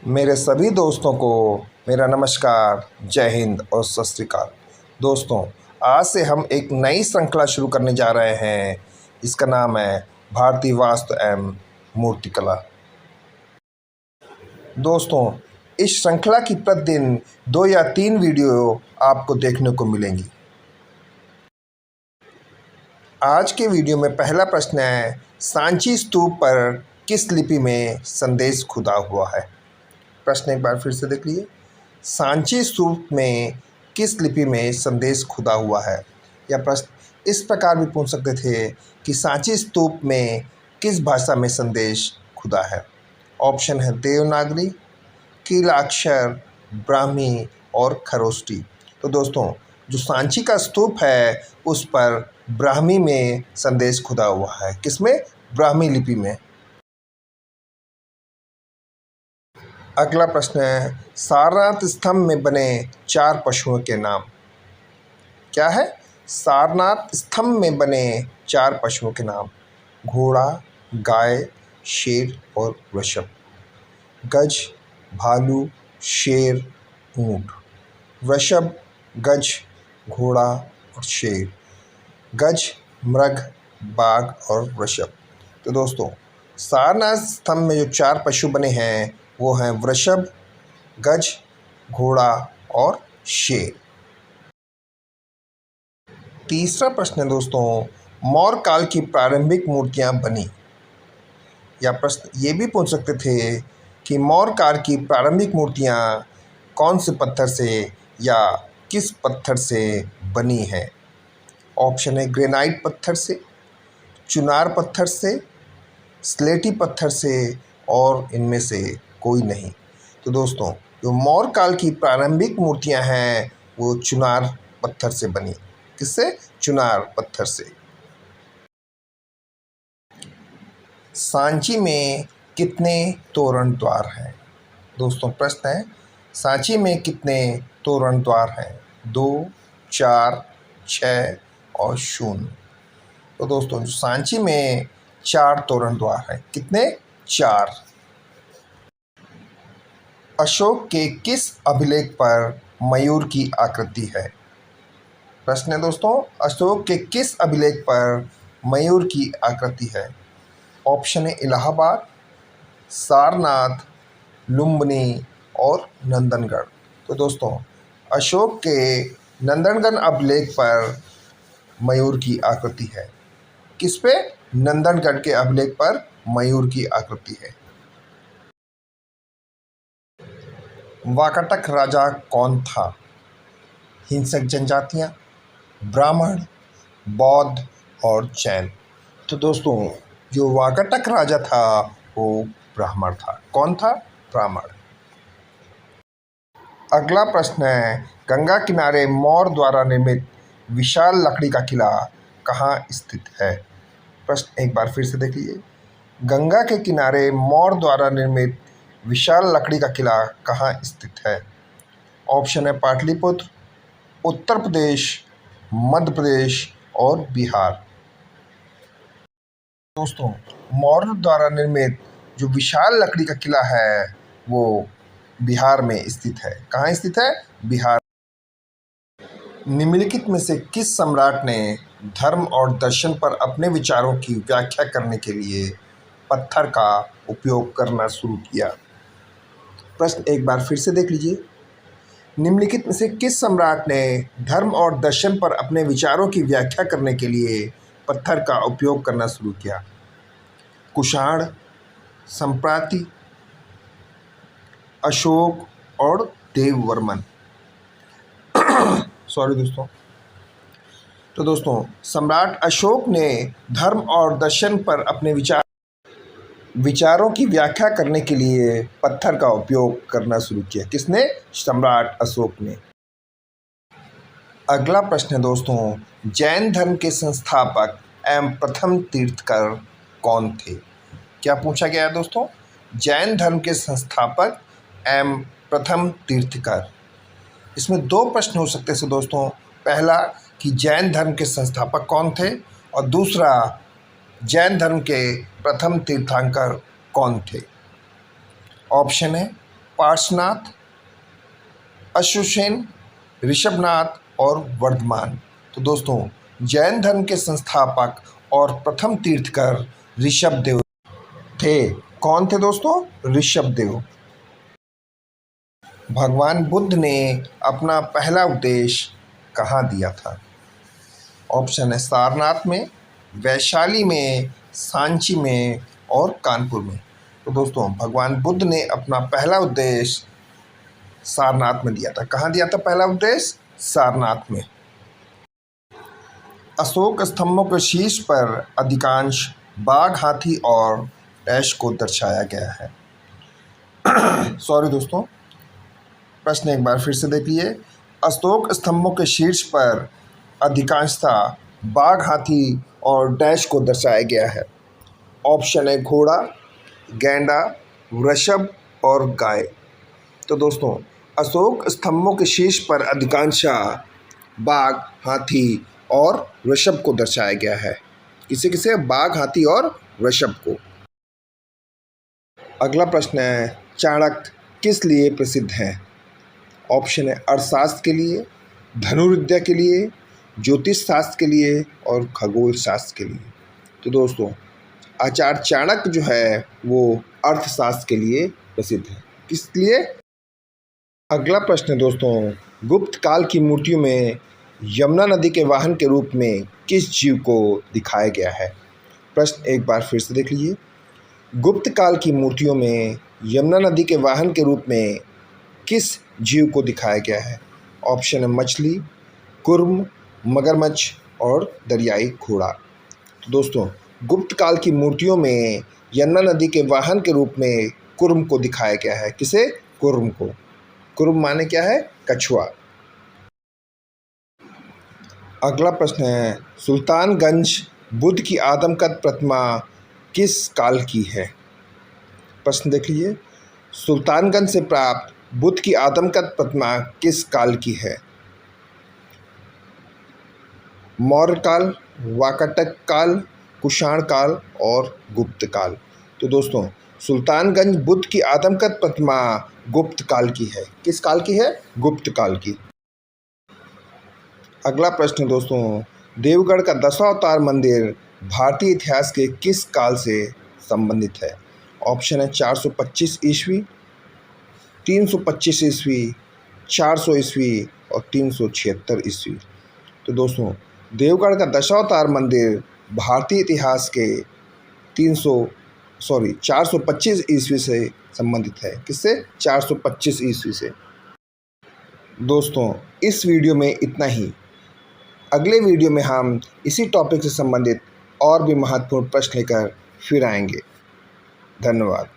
मेरे सभी दोस्तों को मेरा नमस्कार, जय हिंद और सत श्री अकाल। दोस्तों, आज से हम एक नई श्रृंखला शुरू करने जा रहे हैं। इसका नाम है भारतीय वास्तु एवं मूर्तिकला। दोस्तों, इस श्रृंखला की प्रतिदिन 2 या 3 वीडियो आपको देखने को मिलेंगी। आज के वीडियो में पहला प्रश्न है, सांची स्तूप पर किस लिपि में संदेश खुदा हुआ है? प्रश्न एक बार फिर से देख लीजिए। सांची स्तूप में किस लिपि में संदेश खुदा हुआ है? यह प्रश्न इस प्रकार भी पूछ सकते थे कि सांची स्तूप में किस भाषा में संदेश खुदा है? ऑप्शन है देवनागरी, कीलाक्षर, ब्राह्मी और खरोष्टी। तो दोस्तों, जो सांची का स्तूप है उस पर ब्राह्मी में संदेश खुदा हुआ है। किसमें? ब्राह्मी लिपि में। अगला प्रश्न है, सारनाथ स्तंभ में बने 4 पशुओं के नाम क्या है? सारनाथ स्तंभ में बने 4 पशुओं के नाम। घोड़ा, गाय, शेर और वृषभ। गज, भालू, शेर, ऊंट। वृषभ, गज, घोड़ा और शेर। गज, मृग, बाघ और वृषभ। तो दोस्तों, सारनाथ स्तंभ में जो 4 पशु बने हैं वो हैं वृषभ, गज, घोड़ा और शेर। तीसरा प्रश्न है दोस्तों, मौर्य काल की प्रारंभिक मूर्तियां बनी। या प्रश्न ये भी पूछ सकते थे कि मौर्य काल की प्रारंभिक मूर्तियां कौन से पत्थर से या किस पत्थर से बनी है? ऑप्शन है ग्रेनाइट पत्थर से, चुनार पत्थर से, स्लेटी पत्थर से और इनमें से कोई नहीं। तो दोस्तों, जो मौर्य काल की प्रारंभिक मूर्तियां हैं वो चुनार पत्थर से बनी। किससे? चुनार पत्थर से। सांची में कितने तोरण द्वार हैं? दोस्तों, प्रश्न है, सांची में कितने तोरण द्वार हैं? 2, 4, 6 और 0। तो दोस्तों, जो सांची में 4 तोरण द्वार हैं। कितने? 4। अशोक के किस अभिलेख पर मयूर की आकृति है? प्रश्न है दोस्तों, अशोक के किस अभिलेख पर मयूर की आकृति है? ऑप्शन है इलाहाबाद, सारनाथ, लुम्बिनी और नंदनगढ़। तो दोस्तों, अशोक के नंदनगढ़ अभिलेख पर मयूर की आकृति है। किस पे? नंदनगढ़ के अभिलेख पर मयूर की आकृति है। वाकाटक राजा कौन था? हिंसक जनजातियां, ब्राह्मण, बौद्ध और जैन। तो दोस्तों, जो वाकाटक राजा था वो ब्राह्मण था। कौन था? ब्राह्मण। अगला प्रश्न है, गंगा किनारे मौर्य द्वारा निर्मित विशाल लकड़ी का किला कहाँ स्थित है? प्रश्न एक बार फिर से देख लीजिए। गंगा के किनारे मौर्य द्वारा निर्मित विशाल लकड़ी का किला कहाँ स्थित है? ऑप्शन है पाटलिपुत्र, उत्तर प्रदेश, मध्य प्रदेश और बिहार। दोस्तों, मौर्य द्वारा निर्मित जो विशाल लकड़ी का किला है वो बिहार में स्थित है। कहाँ स्थित है? बिहार। निम्नलिखित में से किस सम्राट ने धर्म और दर्शन पर अपने विचारों की व्याख्या करने के लिए पत्थर का उपयोग करना शुरू किया? प्रश्न एक बार फिर से देख लीजिए। निम्नलिखित में से किस सम्राट ने धर्म और दर्शन पर अपने विचारों की व्याख्या करने के लिए पत्थर का उपयोग करना शुरू किया? कुषाण, संप्राति, अशोक और देववर्मन। सॉरी दोस्तों। तो दोस्तों, सम्राट अशोक ने धर्म और दर्शन पर अपने विचारों की व्याख्या करने के लिए पत्थर का उपयोग करना शुरू किया। किसने? सम्राट अशोक ने। अगला प्रश्न है दोस्तों, जैन धर्म के संस्थापक एवं प्रथम तीर्थकर कौन थे? क्या पूछा गया है दोस्तों? जैन धर्म के संस्थापक एवं प्रथम तीर्थकर। इसमें 2 प्रश्न हो सकते हैं दोस्तों। पहला कि जैन धर्म के संस्थापक कौन थे और दूसरा जैन धर्म के प्रथम तीर्थंकर कौन थे? ऑप्शन है पार्श्वनाथ, अश्वसेन, ऋषभनाथ और वर्धमान। तो दोस्तों, जैन धर्म के संस्थापक और प्रथम तीर्थकर ऋषभदेव थे। कौन थे दोस्तों? ऋषभदेव। भगवान बुद्ध ने अपना पहला उपदेश कहाँ दिया था? ऑप्शन है सारनाथ में, वैशाली में, सांची में और कानपुर में। तो दोस्तों, भगवान बुद्ध ने अपना पहला उपदेश सारनाथ में दिया था। कहाँ दिया था पहला उपदेश? सारनाथ में। अशोक स्तंभों के शीर्ष पर अधिकांश बाघ, हाथी और डैश को दर्शाया गया है। सॉरी दोस्तों, प्रश्न एक बार फिर से देखिए। अशोक स्तंभों के शीर्ष पर अधिकांशतः बाघ, हाथी और डैश को दर्शाया गया है। ऑप्शन है घोड़ा, गैंडा, वृषभ और गाय। तो दोस्तों, अशोक स्तंभों के शीर्ष पर अधिकांशतः बाघ, हाथी और वृषभ को दर्शाया गया है। किसे किसे? बाघ, हाथी और वृषभ को। अगला प्रश्न है, चाणक्य किस लिए प्रसिद्ध है? ऑप्शन है अर्थशास्त्र के लिए, धनुर्विद्या के लिए, ज्योतिष शास्त्र के लिए और खगोल शास्त्र के लिए। तो दोस्तों, आचार्य चाणक्य जो है वो अर्थशास्त्र के लिए प्रसिद्ध है। किस लिए? अगला प्रश्न है दोस्तों, गुप्त काल की मूर्तियों में यमुना नदी के वाहन के रूप में किस जीव को दिखाया गया है? प्रश्न एक बार फिर से देख लीजिए। गुप्त काल की मूर्तियों में यमुना नदी के वाहन के रूप में किस जीव को दिखाया गया है? ऑप्शन है मछली, कुर्म, मगरमच्छ और दरियाई घोड़ा। तो दोस्तों, गुप्त काल की मूर्तियों में यमुना नदी के वाहन के रूप में कुर्म को दिखाया गया है। किसे? कुर्म को। कुर्म माने क्या है? कछुआ। अगला प्रश्न है, सुल्तानगंज बुद्ध की आदमकद प्रतिमा किस काल की है? प्रश्न देख लीजिए। सुल्तानगंज से प्राप्त बुद्ध की आदमकद प्रतिमा किस काल की है? मौर्य काल, वाकाटक काल, कुषाण काल और गुप्त काल। तो दोस्तों, सुल्तानगंज बुद्ध की आदमकद प्रतिमा गुप्त काल की है। किस काल की है? गुप्त काल की। अगला प्रश्न दोस्तों, देवगढ़ का दशावतार मंदिर भारतीय इतिहास के किस काल से संबंधित है? ऑप्शन है 425 ईस्वी, 325 ईस्वी, 400 ईस्वी और 376 ईस्वी। तो दोस्तों, देवगढ़ का दशावतार मंदिर भारतीय इतिहास के 425 ईस्वी से संबंधित है। किससे? 425 ईस्वी से। दोस्तों, इस वीडियो में इतना ही। अगले वीडियो में हम इसी टॉपिक से संबंधित और भी महत्वपूर्ण प्रश्न लेकर फिर आएंगे। धन्यवाद।